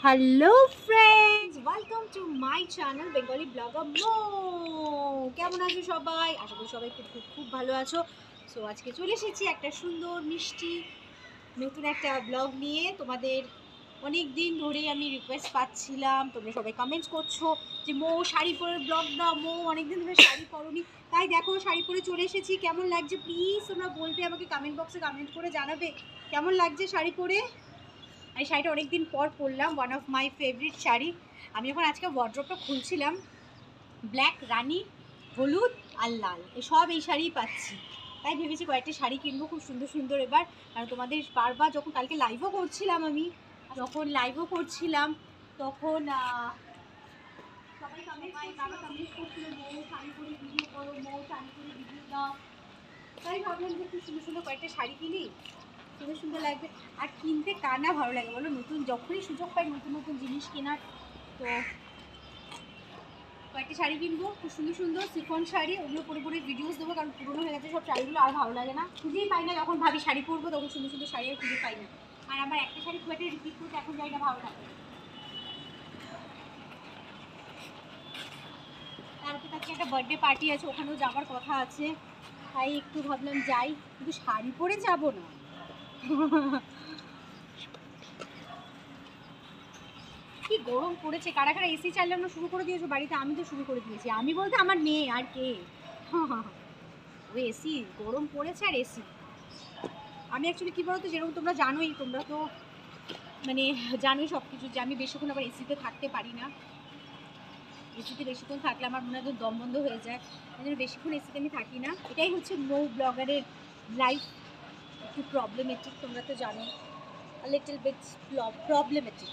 Hello friends, welcome to my channel Bengali blogger মো। কেমন আছো সবাই? আশা করি সবাই খুব খুব খুব ভালো আছো। সো আজকে চলে এসেছি একটা সুন্দর মিষ্টি নতুন একটা ব্লগ নিয়ে। তোমাদের অনেক দিন ধরেই আমি রিকোয়েস্ট পাচ্ছিলাম, তোমরা সবাই কমেন্টস করছো যে মো শাড়ি পরে ব্লগ দাও, মো অনেকদিন ধরে শাড়ি পরোনি। তাই দেখো শাড়ি পরে চলে এসেছি। কেমন লাগছে প্লিজ তোমরা বলবে, আমাকে কমেন্ট বক্সে কমেন্ট করে জানাবে কেমন লাগছে শাড়ি পরে। এই শাড়িটা অনেকদিন পর পরলাম, one of my favourite sari. আমি যখন আজকে ওয়ার্ড্রপটা খুলছিলাম, ব্ল্যাক, রানি, হলুদ আর লাল এই শাড়িই পাচ্ছি। তাই ভেবেছি কয়েকটা শাড়ি কিনবো খুব সুন্দর সুন্দর এবার। কারণ তোমাদের বারবার যখন কালকে লাইভও করছিলাম, তখন সবাই কমেন্ট করছিল মৌ শাড়ি পরে ভিডিও করো, মৌ শাড়ি পরে ভিডিও দাও। তাই ভাবলাম যে খুব সুন্দর সুন্দর কয়েকটা শাড়ি কিনি, সুন্দর সুন্দর লাগবে। আর কিনতে কার না ভালো লাগে বলো, নতুন যখনই সুযোগ পাই নতুন নতুন জিনিস কেনার। তো কয়েকটা শাড়ি কিনবো খুব সুন্দর সুন্দর সিফন শাড়ি, ওগুলো পরে পরে ভিডিওস দেবো। কারণ পুরোনো হয়ে গেছে সব শাড়িগুলো, আর ভালো লাগে না, খুঁজেই পাই না। যখন ভাবি শাড়ি পরবো তখন সুন্দর সুন্দর শাড়ি আর খুঁজে পাই না। আর আমার একটা শাড়ি খুব একটা রিপিট করতে এখন যাই না, ভালো লাগে। তারপর তাকে একটা বার্থডে পার্টি আছে, ওখানেও যাওয়ার কথা আছে। তাই একটু ভাবলাম যাই, কিন্তু শাড়ি পরে যাবো না। কি গরম পড়েছে! কারা কারা এসি চালানো শুরু করে দিয়েছো বাড়িতে? আমি তো শুরু করে দিয়েছি। আমি বলতে আমার মেয়ে, আর কে। ওই এসি, গরম পড়েছে আর এসি। আমি অ্যাকচুয়ালি কী বলতো, যেরকম তোমরা জানোই, তোমরা তো মানে জানোই সব কিছু, যে আমি বেশিক্ষণ আবার এসিতে থাকতে পারি না। এসিতে বেশিক্ষণ থাকলে আমার মনে হয় দম বন্ধ হয়ে যায়, এই জন্য বেশিক্ষণ এসিতে আমি থাকি না। এটাই হচ্ছে মৌ ব্লগারের লাইফ, একটু প্রবলেমেটিক, তোমরা তো জানো, লিটল বিট প্রবলেমেটিক।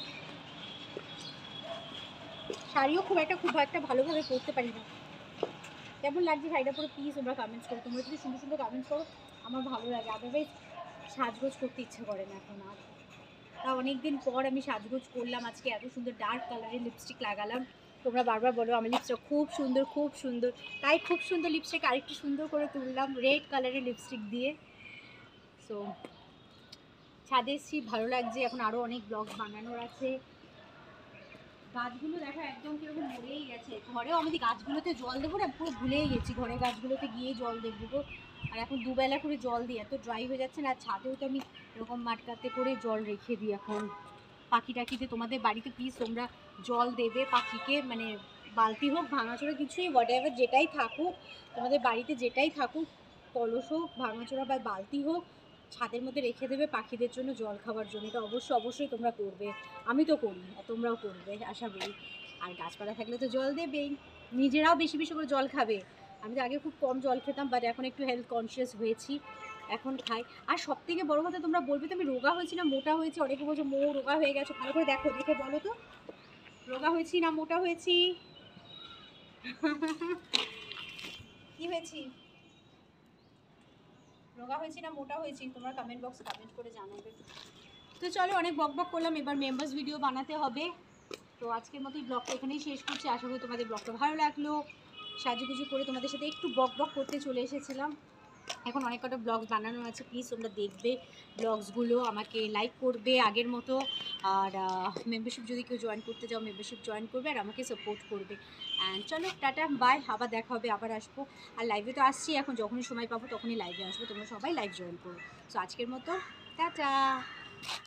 শাড়িও খুব একটা ভালোভাবে পরতে পারি না। কেমন লাগছে শাড়িটা পরে প্লিজ তোমরা কমেন্টস করো। তোমরা যদি সুন্দর সুন্দর কমেন্টস করো আমার ভালো লাগে, আদারওয়াইজ সাজগোজ করতে ইচ্ছে করে না এখন আর। তা অনেক দিন পর আমি সাজগোজ করলাম আজকে, এত সুন্দর ডার্ক কালারের লিপস্টিক লাগালাম। তোমরা বারবার বলো আমার লিপস্টিক খুব সুন্দর খুব সুন্দর, তাই খুব সুন্দর লিপস্টিক আরেকটু সুন্দর করে তুললাম রেড কালারের লিপস্টিক দিয়ে। সো ছাদে এসেছি, ভালো লাগছে। এখন আরও অনেক ব্লগস বানানোর আছে। গাছগুলো দেখো একদম কিরকম মরেই গেছে। ঘরেও আমি গাছগুলোতে জল দেবো না, পুরো ভুলেই গেছি ঘরে গাছগুলোতে গিয়ে জল দেবো। আর এখন দুবেলা করে জল দিই, এত ড্রাই হয়ে যাচ্ছে না। আর ছাদেও তো আমি এরকম মাটকাতে করে জল রেখে দিই এখন। পাখি টাখিতে তোমাদের বাড়িতে প্লিজ তোমরা জল দেবে পাখিকে, মানে বালতি হোক, ভাঙাচোরা কিছুই, হোয়াট এভার যেটাই থাকুক তোমাদের বাড়িতে, যেটাই থাকুক, কলস হোক, ভাঙাচোরা বা বালতি হোক, ছাদের মধ্যে রেখে দেবে পাখিদের জন্য জল খাওয়ার জন্য। এটা অবশ্যই তোমরা করবে। আমি তো করি, আর তোমরাও করবে আশা করি। আর গাছপালা থাকলে তো জল দেবেই, নিজেরাও বেশি বেশি করে জল খাবে। আমি তো আগে খুব কম জল খেতাম, বাট এখন একটু হেলথ কনসিয়াস হয়েছি, এখন খাই। আর সব থেকে বড়ো কথা, তোমরা বলবে তো আমি রোগা হয়েছি না মোটা হয়েছি। অনেকে বলছো মৌ রোগা হয়ে গেছো, ভালো করে দেখো, দেখে বলো তো রোগা হয়েছি না মোটা হয়েছি। কি হয়েছি, রোগা হয়েছি না মোটা হয়েছি, তোমরা কমেন্ট বক্সে কমেন্ট করে জানাবে। তো চলো, অনেক বক বক করলাম, এবার মেম্বার্স ভিডিও বানাতে হবে। তো আজকের মতো ব্লগটা এখানেই শেষ করছি। আশা করি তোমাদের ব্লগটা ভালো লাগলো। সাজুগুজু করে তোমাদের সাথে একটু বক বক করতে চলে এসেছিলাম। এখন অনেক কটা ব্লগস বানানো আছে, প্লিজ তোমরা দেখবে ব্লগসগুলো, আমাকে লাইক করবে আগের মতো। আর মেম্বারশিপ যদি কেউ জয়েন করতে চাও, মেম্বারশিপ জয়েন করবে আর আমাকে সাপোর্ট করবে। অ্যান্ড চলো টাটা বাই, আবার দেখা হবে, আবার আসবো। আর লাইভে তো আসছি, এখন যখনই সময় পাবো তখনই লাইভে আসবো। তোমরা সবাই লাইভ জয়েন করো। সো আজকের মতো টাটা।